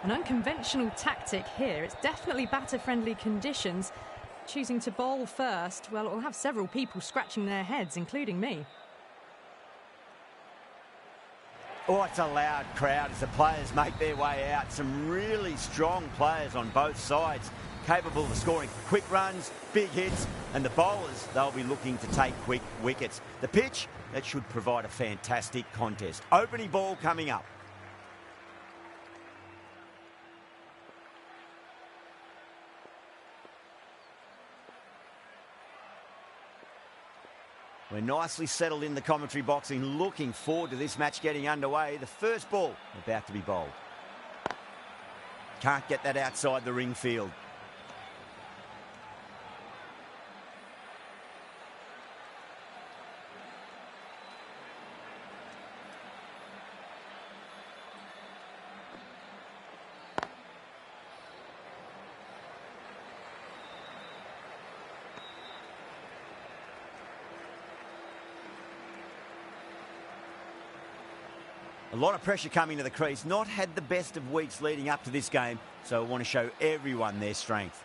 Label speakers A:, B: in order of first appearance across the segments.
A: An unconventional tactic here. It's definitely batter-friendly conditions. Choosing to bowl first, well, it will have several people scratching their heads, including me.
B: Oh, it's a loud crowd as the players make their way out. Some really strong players on both sides, capable of scoring quick runs, big hits, and the bowlers, they'll be looking to take quick wickets. The pitch, that should provide a fantastic contest. Opening ball coming up. We're nicely settled in the commentary box and looking forward to this match getting underway. The first ball about to be bowled. Can't get that outside the ring field. A lot of pressure coming to the crease. Not had the best of weeks leading up to this game, so I want to show everyone their strength.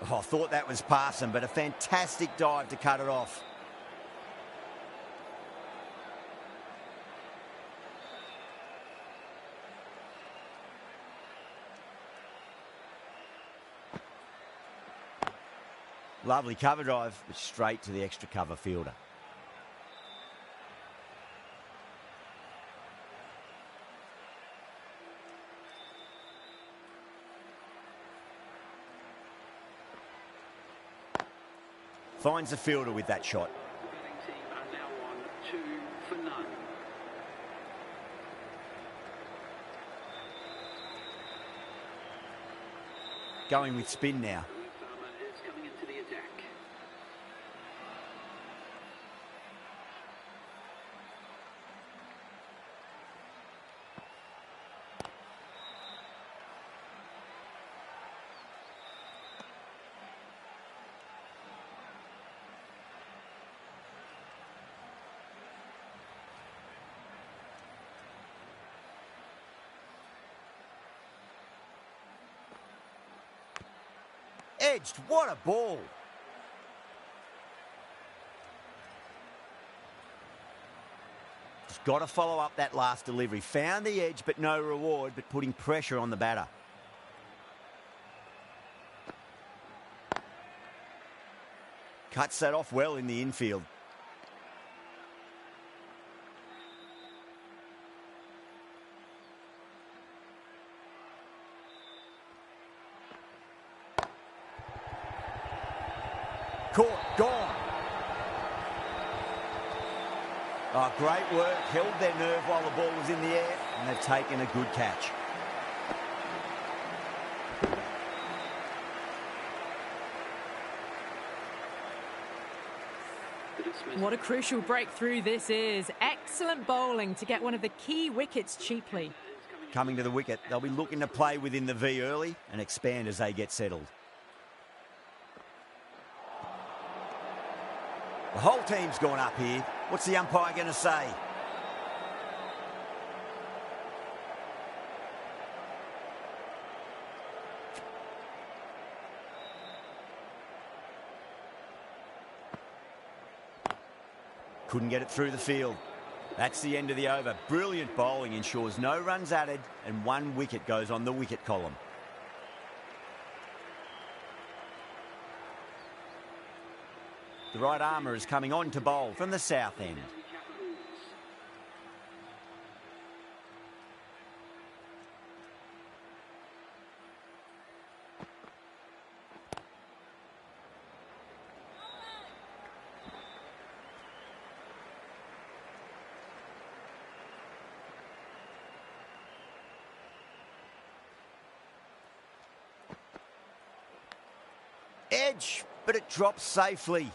B: Oh, I thought that was passing, but a fantastic dive to cut it off. Lovely cover drive, but straight to the extra cover fielder. Finds the fielder with that shot.
C: The team are now on 2 for none.
B: Going with spin now.
C: Coming into the attack.
B: Edged, what a ball. Just got to follow up that last delivery. Found the edge, but no reward, but putting pressure on the batter. Cuts that off well in the infield. Caught, gone. Oh, great work. Held their nerve while the ball was in the air, and they've taken a good catch.
A: What a crucial breakthrough this is. Excellent bowling to get one of the key wickets cheaply.
B: Coming to the wicket, they'll be looking to play within the V early and expand as they get settled. The whole team's gone up here. What's the umpire going to say? Couldn't get it through the field. That's the end of the over. Brilliant bowling ensures no runs added and 1 wicket goes on the wicket column. The right armour is coming on to bowl from the south end. Edge, but it drops safely.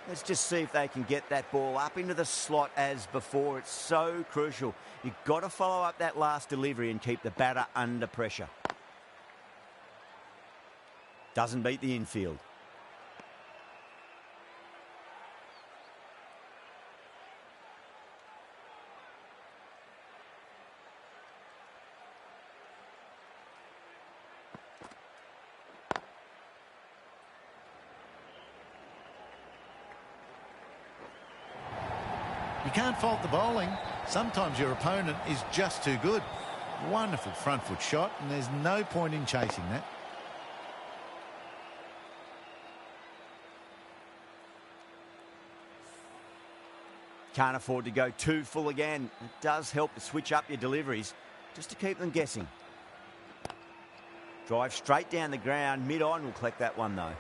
B: Let's just see if they can get that ball up into the slot as before. It's so crucial. You've got to follow up that last delivery and keep the batter under pressure. Doesn't beat the infield.
D: You can't fault the bowling. Sometimes your opponent is just too good. Wonderful front foot shot, and there's no point in chasing that.
B: Can't afford to go too full again. It does help to switch up your deliveries just to keep them guessing. Drive straight down the ground. Mid-on will collect that one though.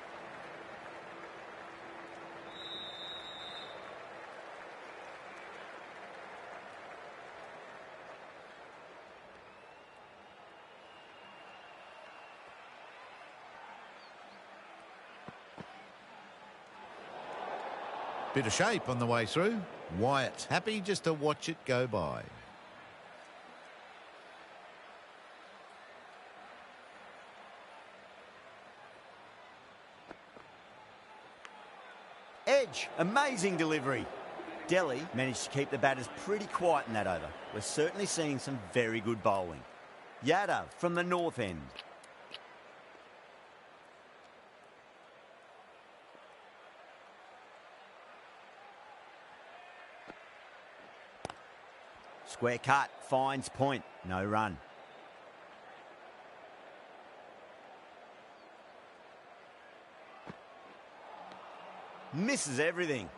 D: Bit of shape on the way through. Wyatt happy just to watch it go by.
B: Edge, amazing delivery. Delhi managed to keep the batters pretty quiet in that over. We're certainly seeing some very good bowling. Yadav from the north end. Square cut, finds point, no run. Misses everything.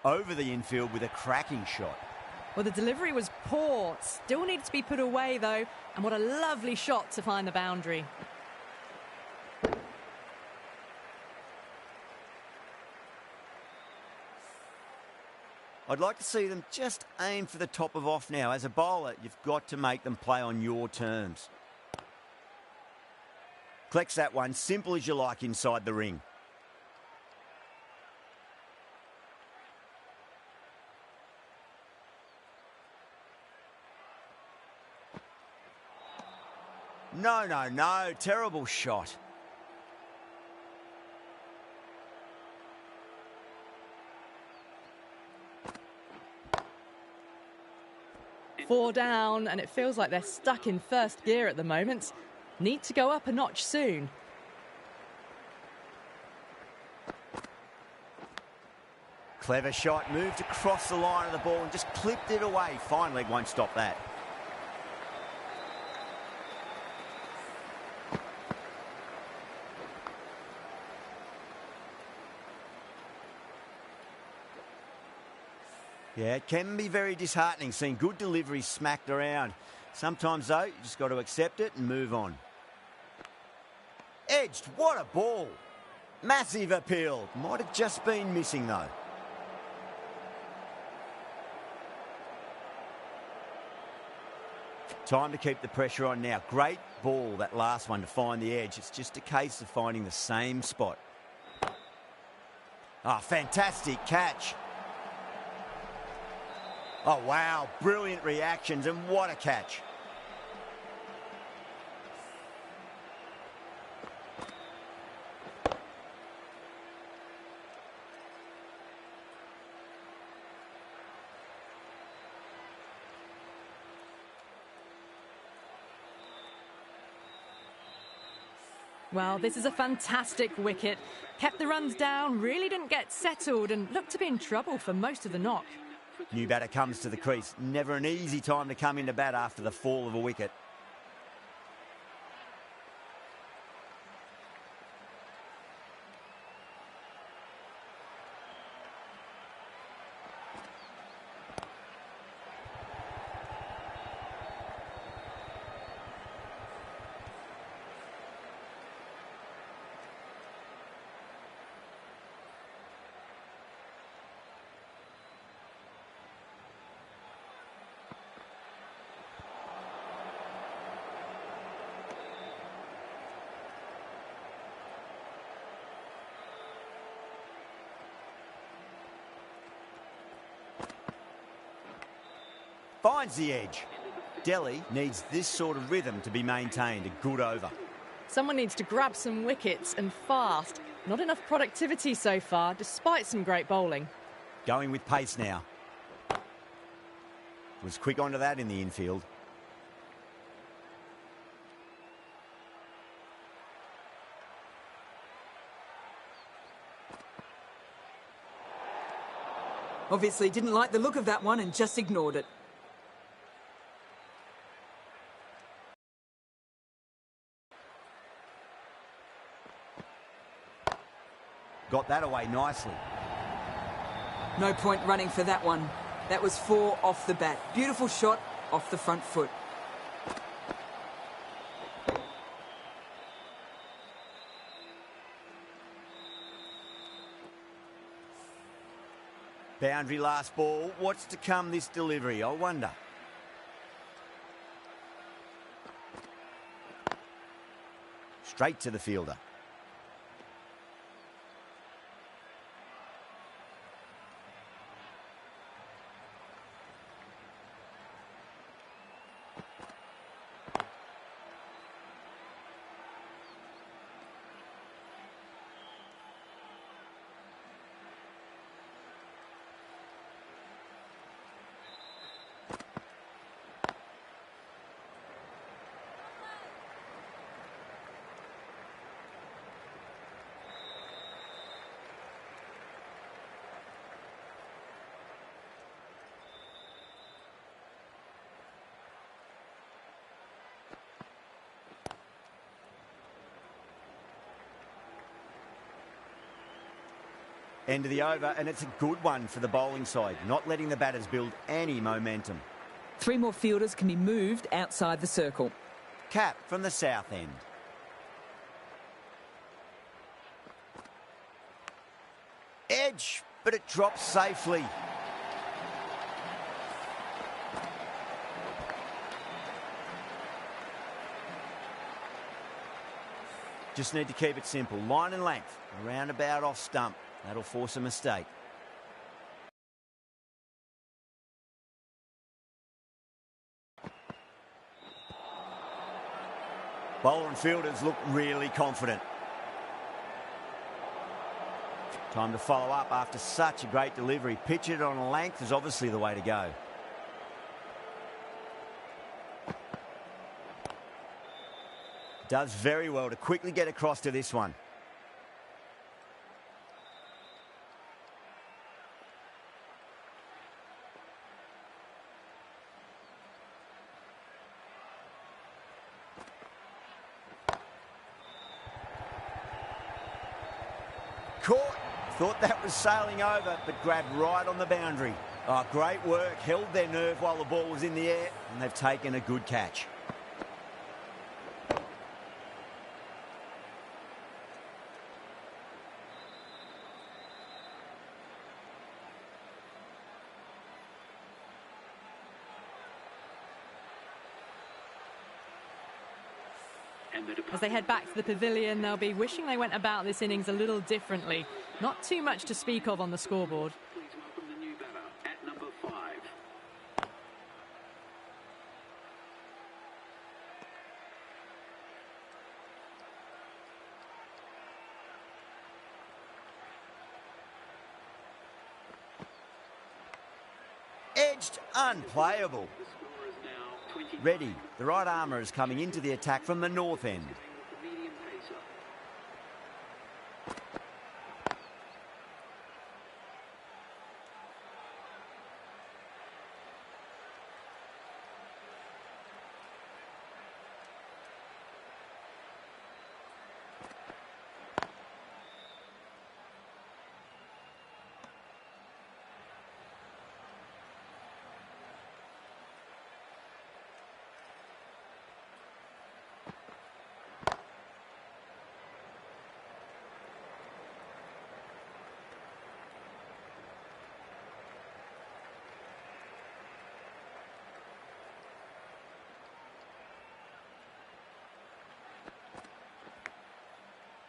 B: Over the infield with a cracking shot.
A: Well, the delivery was poor. Still needs to be put away, though. And what a lovely shot to find the boundary.
B: I'd like to see them just aim for the top of off now. As a bowler, you've got to make them play on your terms. Collects that one, simple as you like inside the ring. No, no, no. Terrible shot.
A: Four down, and it feels like they're stuck in first gear at the moment. Need to go up a notch soon.
B: Clever shot. Moved across the line of the ball and just clipped it away. Fine leg won't stop that. Yeah, it can be very disheartening seeing good deliveries smacked around. Sometimes, though, you just got to accept it and move on. Edged, what a ball. Massive appeal. Might have just been missing, though. Time to keep the pressure on now. Great ball, that last one, to find the edge. It's just a case of finding the same spot. Ah, fantastic catch. Oh, wow. Brilliant reactions, and what a catch.
A: Well, this is a fantastic wicket. Kept the runs down, really didn't get settled, and looked to be in trouble for most of the knock.
B: New batter comes to the crease. Never an easy time to come into bat after the fall of a wicket. Finds the edge. Delhi needs this sort of rhythm to be maintained. A good over.
A: Someone needs to grab some wickets, and fast. Not enough productivity so far, despite some great bowling.
B: Going with pace now. Was quick onto that in the infield.
E: Obviously didn't like the look of that one and just ignored it.
B: Got that away nicely.
E: No point running for that one. That was 4 off the bat. Beautiful shot off the front foot.
B: Boundary last ball. What's to come this delivery, I wonder. Straight to the fielder. End of the over, and it's a good one for the bowling side, not letting the batters build any momentum.
E: 3 more fielders can be moved outside the circle.
B: Cap from the south end. Edge, but it drops safely. Just need to keep it simple. Line and length, around about off stump. That'll force a mistake. Bowler and fielders look really confident. Time to follow up after such a great delivery. Pitch it on a length is obviously the way to go. Does very well to quickly get across to this one. Caught. Thought that was sailing over, but grabbed right on the boundary. Oh, great work. Held their nerve while the ball was in the air, and they've taken a good catch.
A: As they head back to the pavilion, they'll be wishing they went about this innings a little differently. Not too much to speak of on the scoreboard.
C: Please welcome the new batter at number 5.
B: Edged, unplayable.
C: The score is now 20.
B: Ready, the right armour is coming into the attack from the north end.
C: The medium pacer.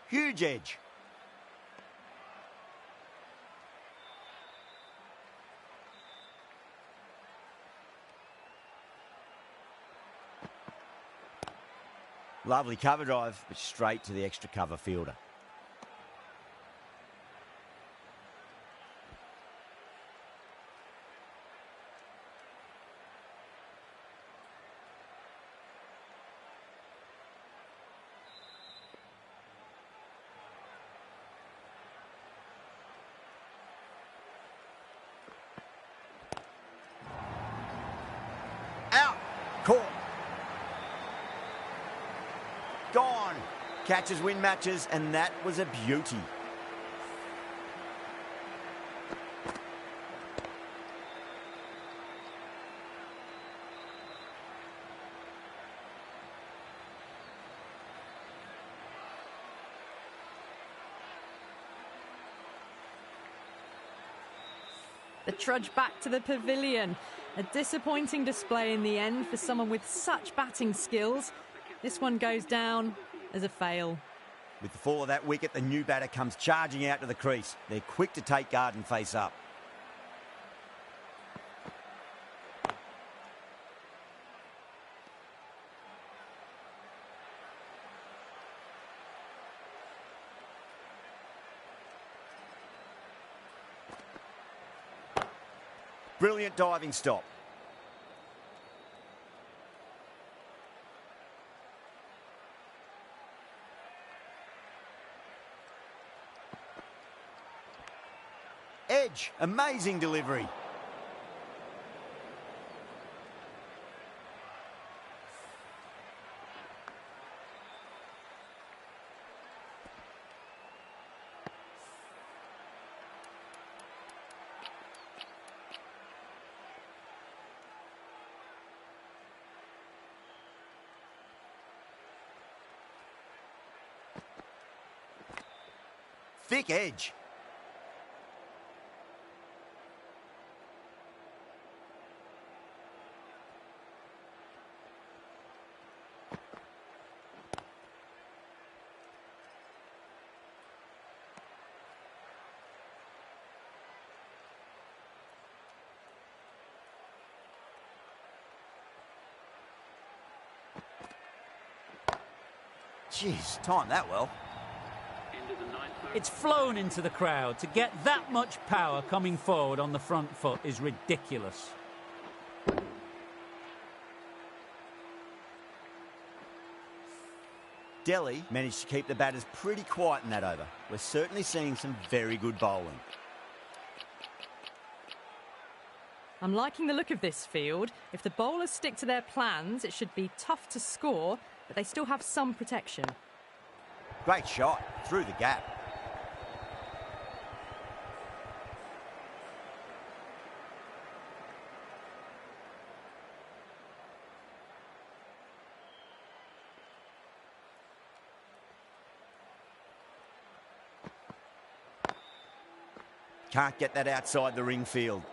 B: Huge edge. Lovely cover drive, but straight to the extra cover fielder. Out. Caught. Gone. Catches win matches, and that was a beauty.
A: The trudge back to the pavilion. A disappointing display in the end for someone with such batting skills. This one goes down as a fail.
B: With the fall of that wicket, the new batter comes charging out to the crease. They're quick to take guard and face up. Brilliant diving stop. Edge, amazing delivery. Thick edge. Jeez, timed that well.
C: End of the ninth.
F: It's flown into the crowd. To get that much power coming forward on the front foot is ridiculous.
B: Delhi managed to keep the batters pretty quiet in that over. We're certainly seeing some very good bowling.
A: I'm liking the look of this field. If the bowlers stick to their plans, it should be tough to score, but they still have some protection.
B: Great shot, through the gap. Can't get that outside the ring field.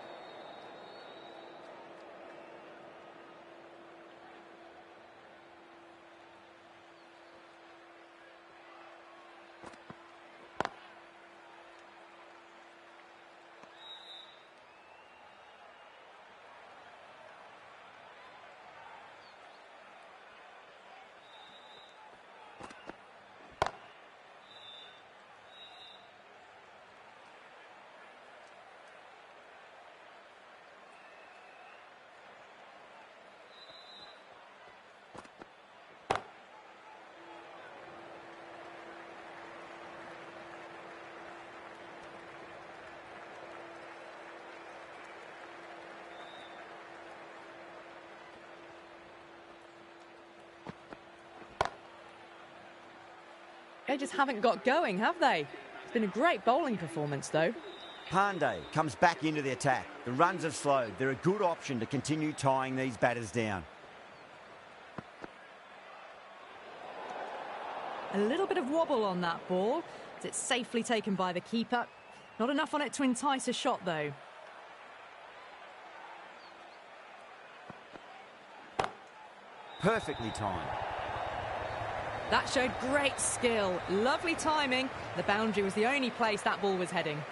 A: They just haven't got going, have they? It's been a great bowling performance, though.
B: Pandey comes back into the attack. The runs have slowed. They're a good option to continue tying these batters down.
A: A little bit of wobble on that ball, as it's safely taken by the keeper. Not enough on it to entice a shot, though.
B: Perfectly timed.
A: That showed great skill. Lovely timing. The boundary was the only place that ball was heading.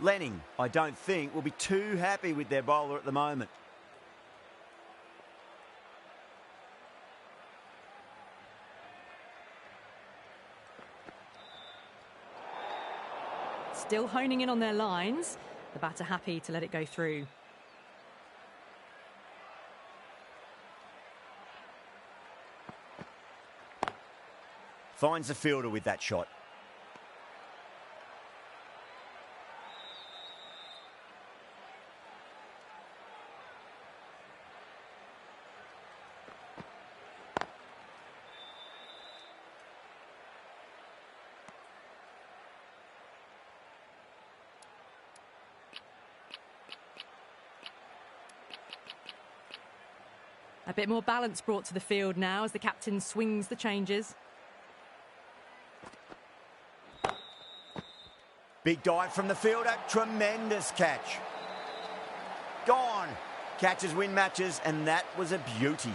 B: Lenning, I don't think, will be too happy with their bowler at the moment.
A: Still honing in on their lines. The batter happy to let it go through.
B: Finds the fielder with that shot.
A: A bit more balance brought to the field now as the captain swings the changes.
B: Big dive from the fielder. Tremendous catch. Gone. Catches win matches, and that was a beauty.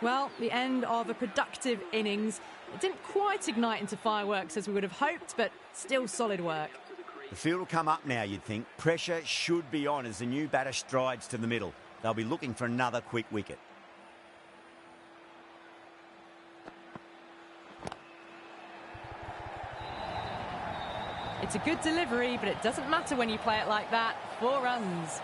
A: Well, the end of a productive innings. It didn't quite ignite into fireworks as we would have hoped, but still solid work.
B: The field will come up now, you'd think. Pressure should be on as the new batter strides to the middle. They'll be looking for another quick wicket.
A: It's a good delivery, but it doesn't matter when you play it like that. 4 runs.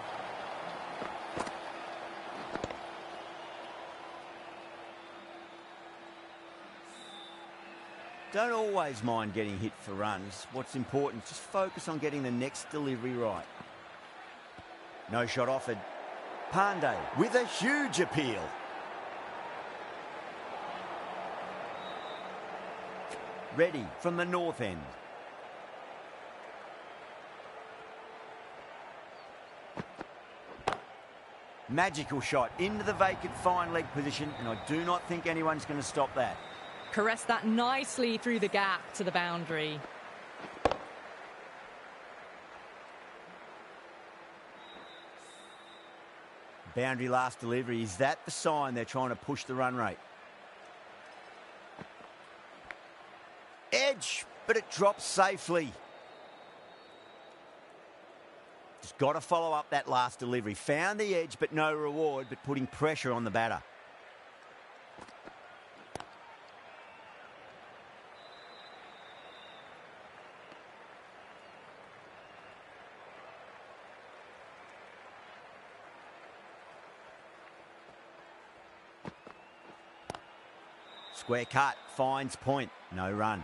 B: Don't always mind getting hit for runs. What's important is just focus on getting the next delivery right. No shot offered. Pandey with a huge appeal. Ready from the north end. Magical shot into the vacant fine leg position, and I do not think anyone's going to stop that.
A: Caressed that nicely through the gap to the boundary.
B: Boundary last delivery. Is that the sign they're trying to push the run rate? Edge, but it drops safely. Just got to follow up that last delivery. Found the edge, but no reward, but putting pressure on the batter. Square cut, finds point, no run.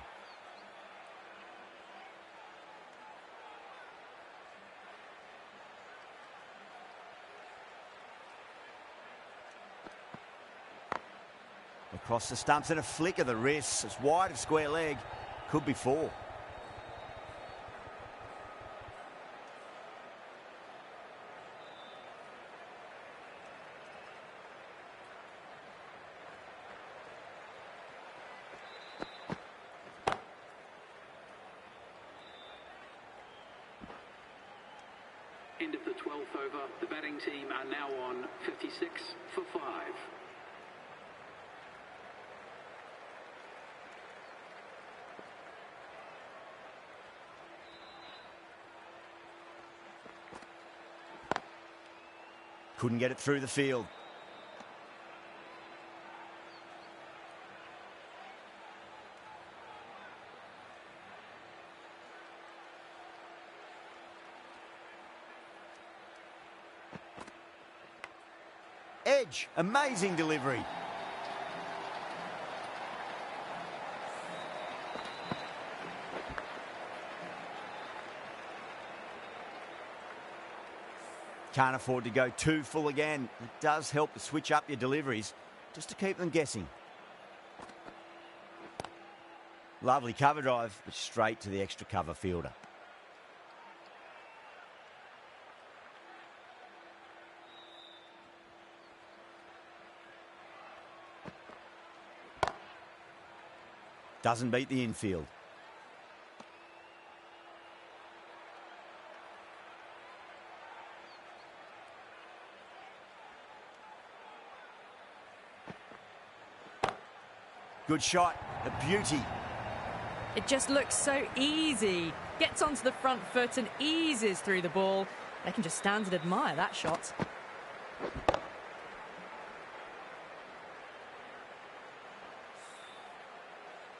B: Across the stumps and a flick of the wrist. It's wide of square leg. Could be 4.
C: End of the 12th over. The batting team are now on 56 for 5.
B: Couldn't get it through the field. Edge, amazing delivery. Can't afford to go too full again. It does help to switch up your deliveries just to keep them guessing. Lovely cover drive, but straight to the extra cover fielder. Doesn't beat the infield. Good shot, a beauty.
A: It just looks so easy. Gets onto the front foot and eases through the ball. They can just stand and admire that shot.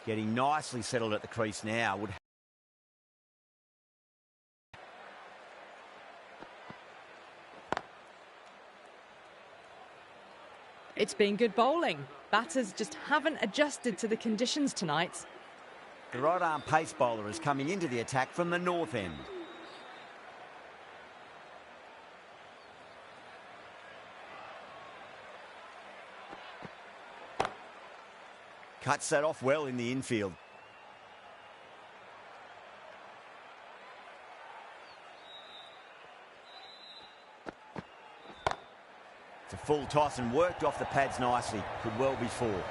B: Getting nicely settled at the crease now.
A: It's been good bowling. Batters just haven't adjusted to the conditions tonight.
B: The right-arm pace bowler is coming into the attack from the north end. Cuts that off well in the infield. It's a full toss and worked off the pads nicely. Could well be four.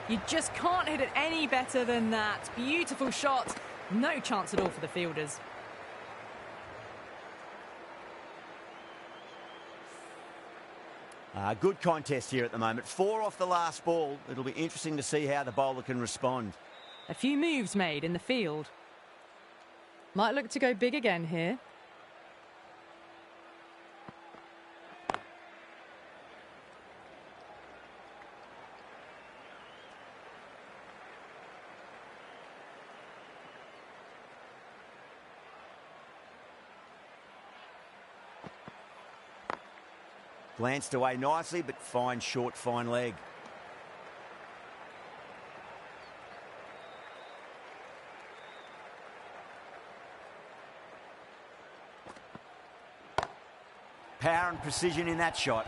A: You just can't hit it any better than that. Beautiful shot. No chance at all for the fielders.
B: Good contest here at the moment. 4 off the last ball. It'll be interesting to see how the bowler can respond.
A: A few moves made in the field. Might look to go big again here.
B: Glanced away nicely, but fine short, fine leg. Power and precision in that shot.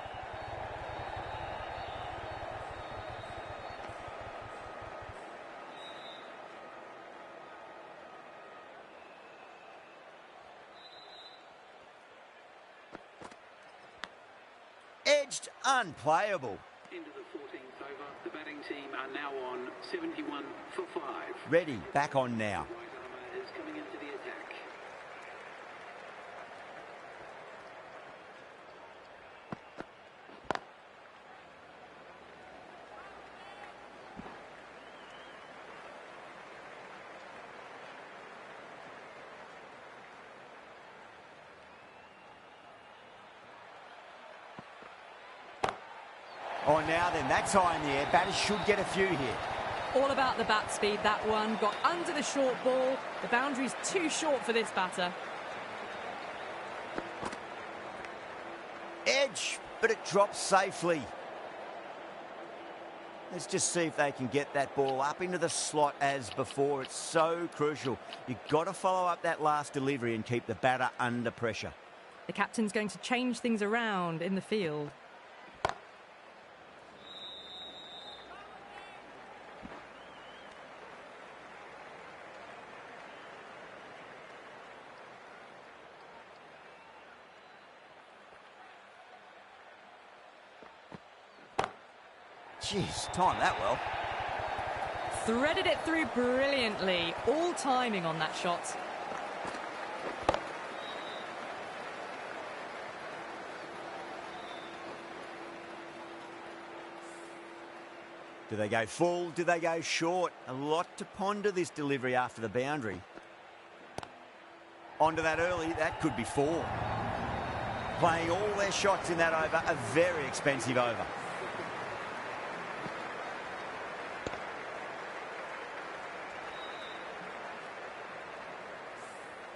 B: Edged, unplayable.
C: Into the 14th over. The batting team are now on 71 for 5.
B: Ready, back on now.
C: Right armour is coming into the attack.
B: Oh, now then, that's high in the air. Batters should get a few here.
A: All about the bat speed, that one. Got under the short ball. The boundary's too short for this batter.
B: Edge, but it drops safely. Let's just see if they can get that ball up into the slot as before. It's so crucial. You've got to follow up that last delivery and keep the batter under pressure.
A: The captain's going to change things around in the field.
B: Jeez, timed that well.
A: Threaded it through brilliantly. All timing on that shot.
B: Do they go full? Do they go short? A lot to ponder this delivery after the boundary. Onto that early, that could be 4. Playing all their shots in that over, a very expensive over.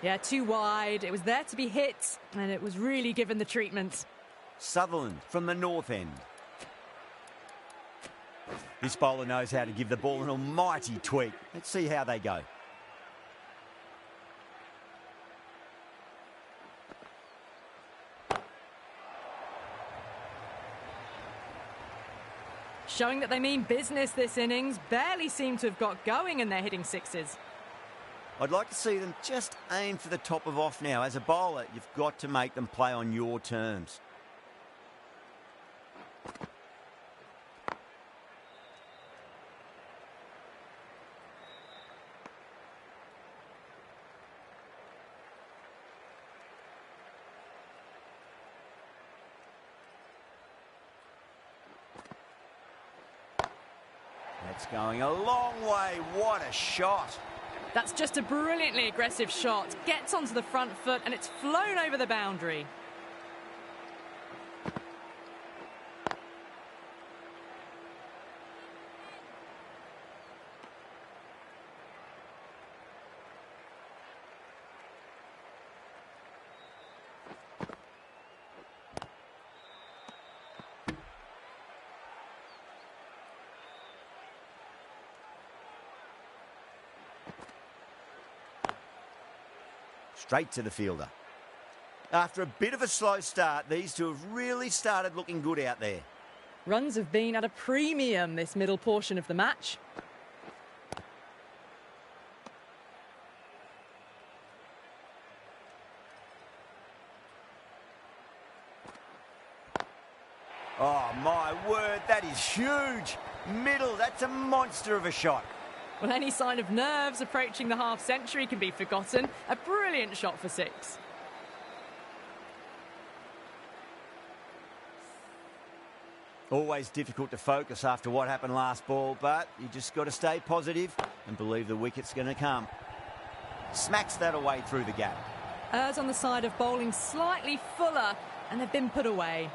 A: Yeah, too wide. It was there to be hit, and it was really given the treatment.
B: Sutherland from the north end. This bowler knows how to give the ball an almighty tweak. Let's see how they go.
A: Showing that they mean business this innings. Barely seem to have got going and they're hitting sixes.
B: I'd like to see them just aim for the top of off now. As a bowler, you've got to make them play on your terms. That's going a long way. What a shot.
A: That's just a brilliantly aggressive shot. Gets onto the front foot and it's flown over the boundary.
B: Straight to the fielder. After a bit of a slow start, these two have really started looking good out there.
A: Runs have been at a premium this middle portion of the match.
B: Oh, my word, that is huge. Middle, that's a monster of a shot.
A: Well, any sign of nerves approaching the half-century can be forgotten. A brilliant shot for six.
B: Always difficult to focus after what happened last ball, but you just got to stay positive and believe the wicket's going to come. Smacks that away through the gap.
A: Errs on the side of bowling slightly fuller, and they've been put away.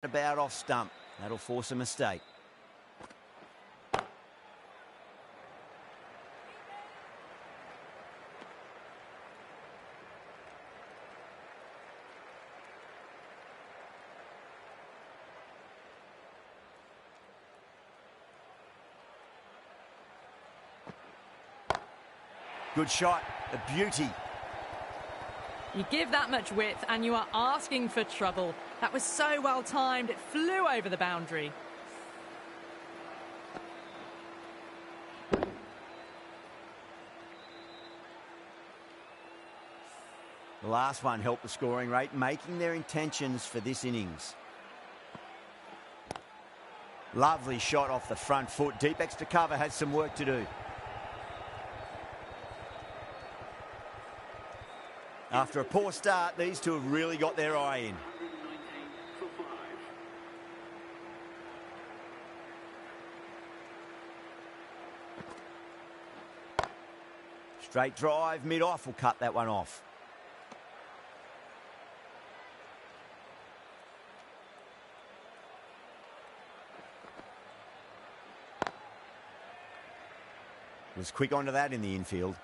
B: About off stump. That'll force a mistake. Good shot, a beauty.
A: You give that much width and you are asking for trouble. That was so well timed, it flew over the boundary.
B: The last one helped the scoring rate, making their intentions for this innings. Lovely shot off the front foot. Deep extra cover has some work to do. After a poor start, these two have really got their eye in. Straight drive, mid-off will cut that one off. Was quick onto that in the infield.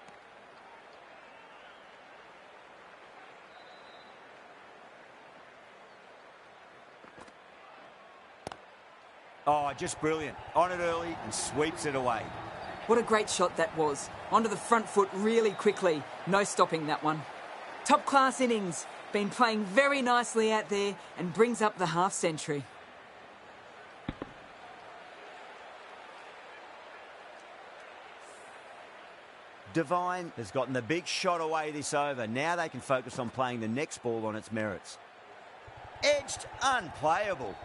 B: Oh, just brilliant. On it early and sweeps it away.
E: What a great shot that was. Onto the front foot really quickly. No stopping that one. Top class innings. Been playing very nicely out there and brings up the half century.
B: Devine has gotten the big shot away this over. Now they can focus on playing the next ball on its merits. Edged, unplayable.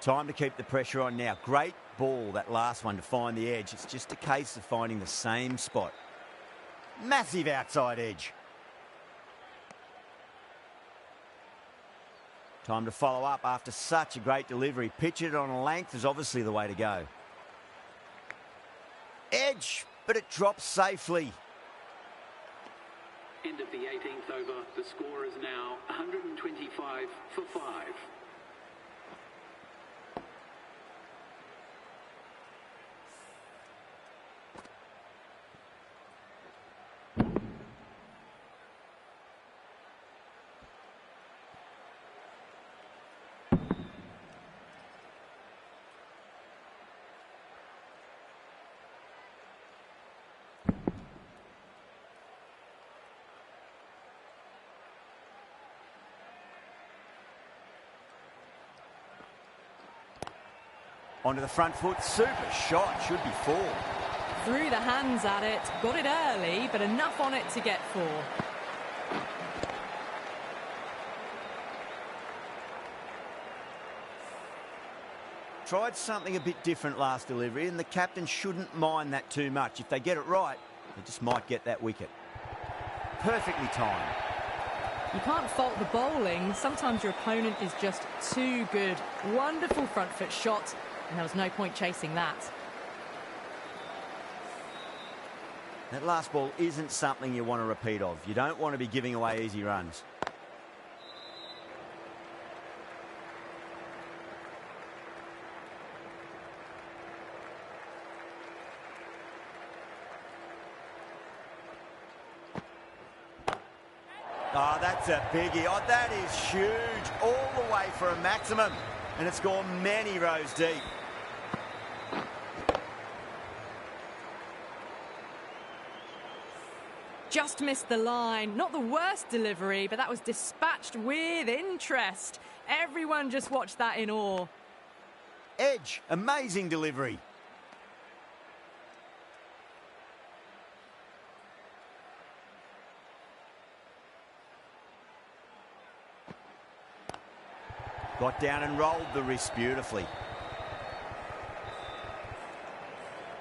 B: Time to keep the pressure on now. Great ball, that last one, to find the edge. It's just a case of finding the same spot. Massive outside edge. Time to follow up after such a great delivery. Pitch it on a length is obviously the way to go. Edge, but it drops safely.
C: End of the 18th over. The score is now 125 for 5.
B: Onto the front foot. Super shot. Should be 4.
A: Threw the hands at it, got it early, but enough on it to get 4.
B: Tried something a bit different last delivery, and the captain shouldn't mind that too much. If they get it right, they just might get that wicket. Perfectly timed.
A: You can't fault the bowling. Sometimes your opponent is just too good. Wonderful front foot shot, and there was no point chasing that.
B: That last ball isn't something you want to repeat of. You don't want to be giving away easy runs. Oh, that's a biggie. Oh, that is huge. All the way for a maximum. And it's gone many rows deep.
A: Just missed the line. Not the worst delivery, but that was dispatched with interest. Everyone just watched that in awe.
B: Edge. Amazing delivery. Got down and rolled the wrist beautifully.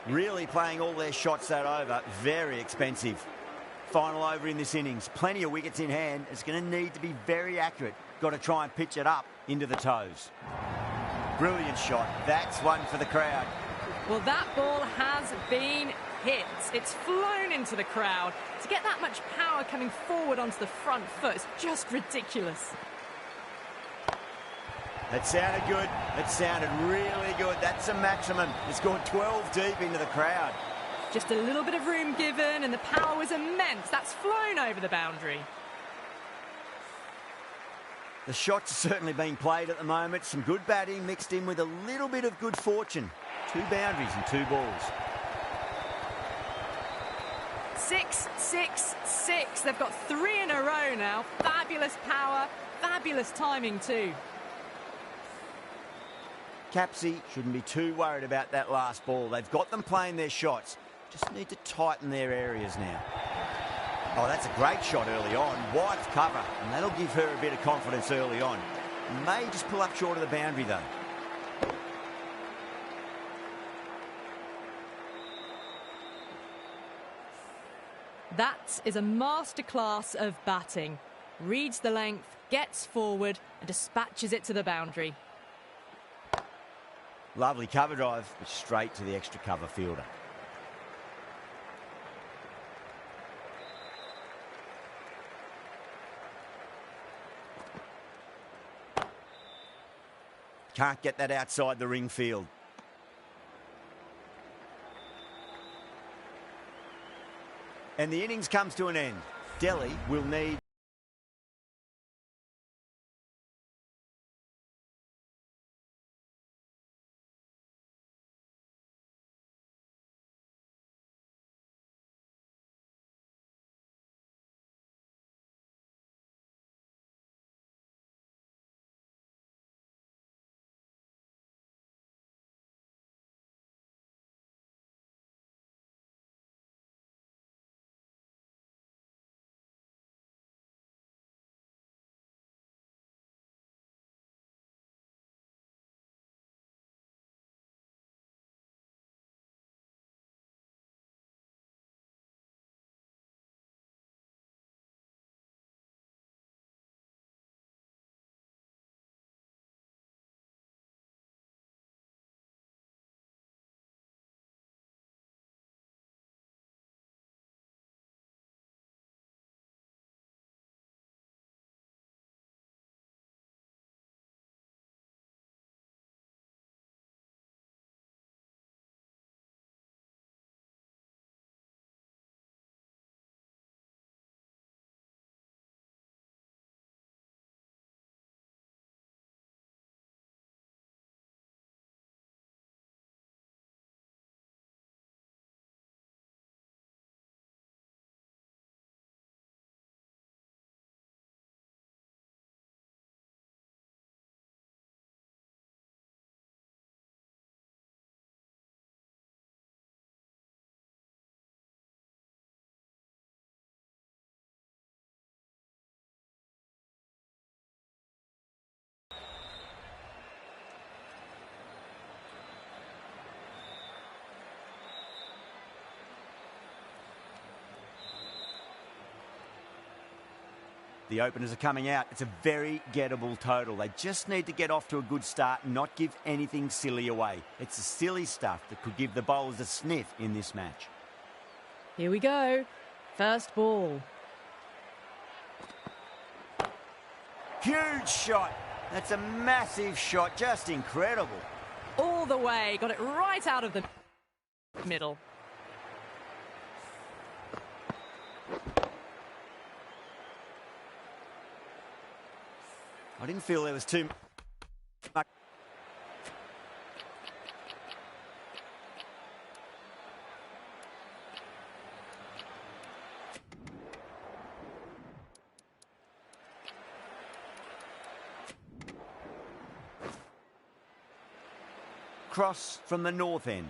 B: Really playing all their shots that over. Very expensive. Final over in this innings. Plenty of wickets in hand. It's going to need to be very accurate. Got to try and pitch it up into the toes. Brilliant shot. That's one for the crowd.
A: Well, that ball has been hit. It's flown into the crowd. To get that much power coming forward onto the front foot is just ridiculous.
B: That sounded good. That sounded really good. That's a maximum. It's gone 12 deep into the crowd.
A: Just a little bit of room given, and the power was immense. That's flown over the boundary.
B: The shots are certainly being played at the moment. Some good batting mixed in with a little bit of good fortune. 2 boundaries and 2 balls.
A: 6, 6, 6. They've got 3 in a row now. Fabulous power, fabulous timing too.
B: Capsy shouldn't be too worried about that last ball. They've got them playing their shots. Just need to tighten their areas now. Oh, that's a great shot early on. Wide cover, and that'll give her a bit of confidence early on. May just pull up short of the boundary, though.
A: That is a masterclass of batting. Reads the length, gets forward, and dispatches it to the boundary.
B: Lovely cover drive, but straight to the extra cover fielder. Can't get that outside the ring field. And the innings comes to an end. Delhi will need The openers are coming out. It's a very gettable total. They just need to get off to a good start and not give anything silly away. It's the silly stuff that could give the bowlers a sniff in this match.
A: Here we go. First ball.
B: Huge shot. That's a massive shot. Just incredible.
A: All the way. Got it right out of the middle.
B: I didn't feel there was too much. Cross from the north end.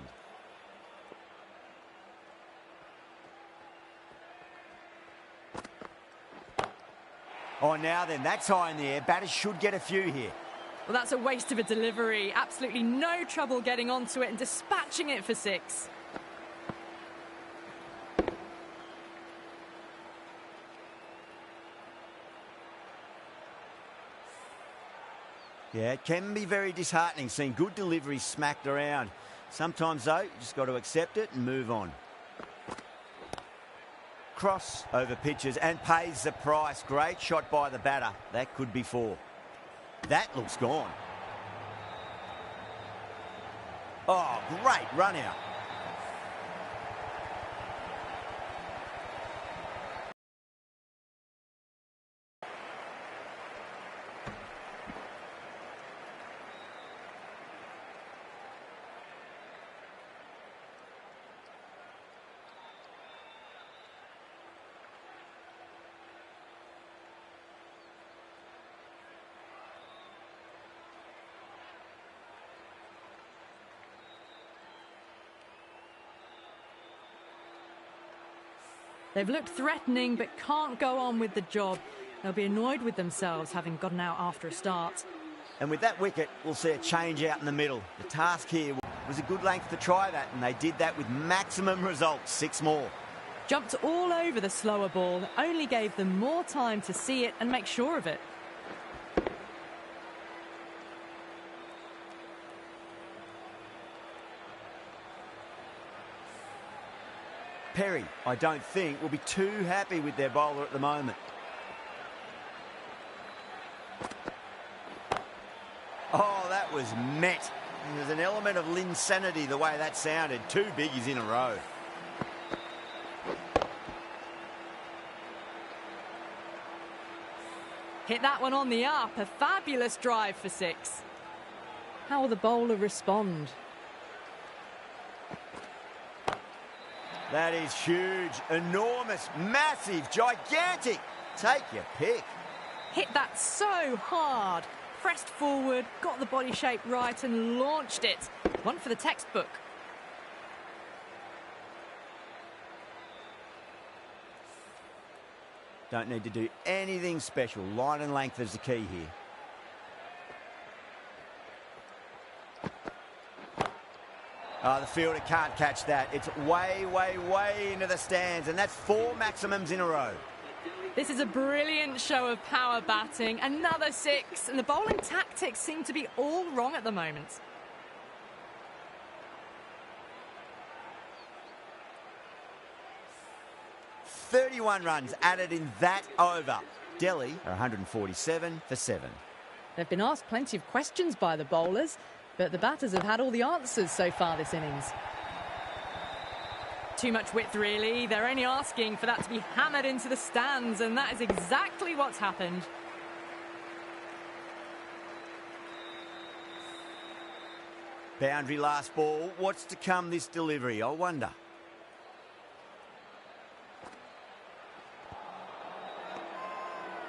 B: Oh, now then, that's high in the air. Batters should get a few here.
A: Well, that's a waste of a delivery. Absolutely no trouble getting onto it and dispatching it for 6.
B: Yeah, it can be very disheartening seeing good deliveries smacked around. Sometimes, though, you just got to accept it and move on. Cross over pitches and pays the price. Great shot by the batter. That could be 4. That looks gone. Oh, great run out.
A: They've looked threatening but can't go on with the job. They'll be annoyed with themselves having gotten out after a start.
B: And with that wicket, we'll see a change out in the middle. The task here was a good length to try that, and they did that with maximum results. 6 more.
A: Jumped all over the slower ball, only gave them more time to see it and make sure of it.
B: Perry, I don't think, will be too happy with their bowler at the moment. Oh, that was met. There's an element of insanity the way that sounded. 2 biggies in a row.
A: Hit that one on the up. A fabulous drive for 6. How will the bowler respond?
B: That is huge, enormous, massive, gigantic. Take your pick.
A: Hit that so hard. Pressed forward, got the body shape right and launched it. One for the textbook.
B: Don't need to do anything special. Line and length is the key here. Oh, the fielder can't catch that. It's way, way, way into the stands, and that's 4 maximums in a row.
A: This is a brilliant show of power batting. Another 6, and the bowling tactics seem to be all wrong at the moment.
B: "31 runs added in that over. Delhi are 147 for 7.
A: They've been asked plenty of questions by the bowlers, but the batters have had all the answers so far this innings. Too much width, really. They're only asking for that to be hammered into the stands, and that is exactly what's happened.
B: Boundary last ball. What's to come this delivery, I wonder?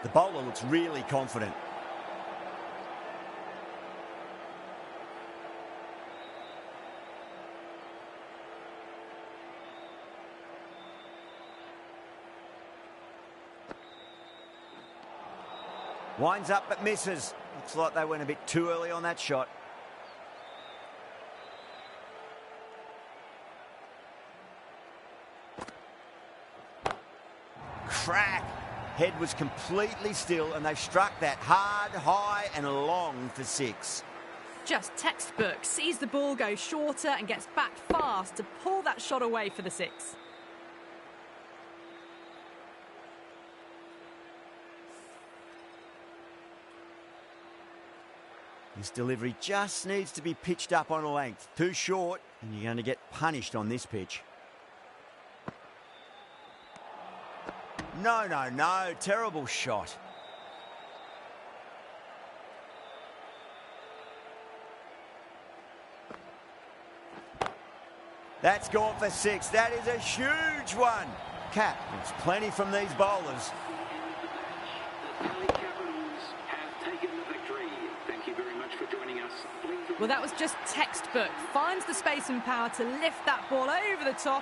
B: The bowler looks really confident. Winds up but misses. Looks like they went a bit too early on that shot. Crack. Head was completely still and they struck that hard, high and long for 6.
A: Just textbook. Sees the ball go shorter and gets back fast to pull that shot away for the 6.
B: This delivery just needs to be pitched up on a length. Too short, and you're going to get punished on this pitch. No, no, no. Terrible shot. That's gone for 6. That is a huge one. Cap, there's plenty from these bowlers.
A: Well, that was just textbook. Finds the space and power to lift that ball over the top.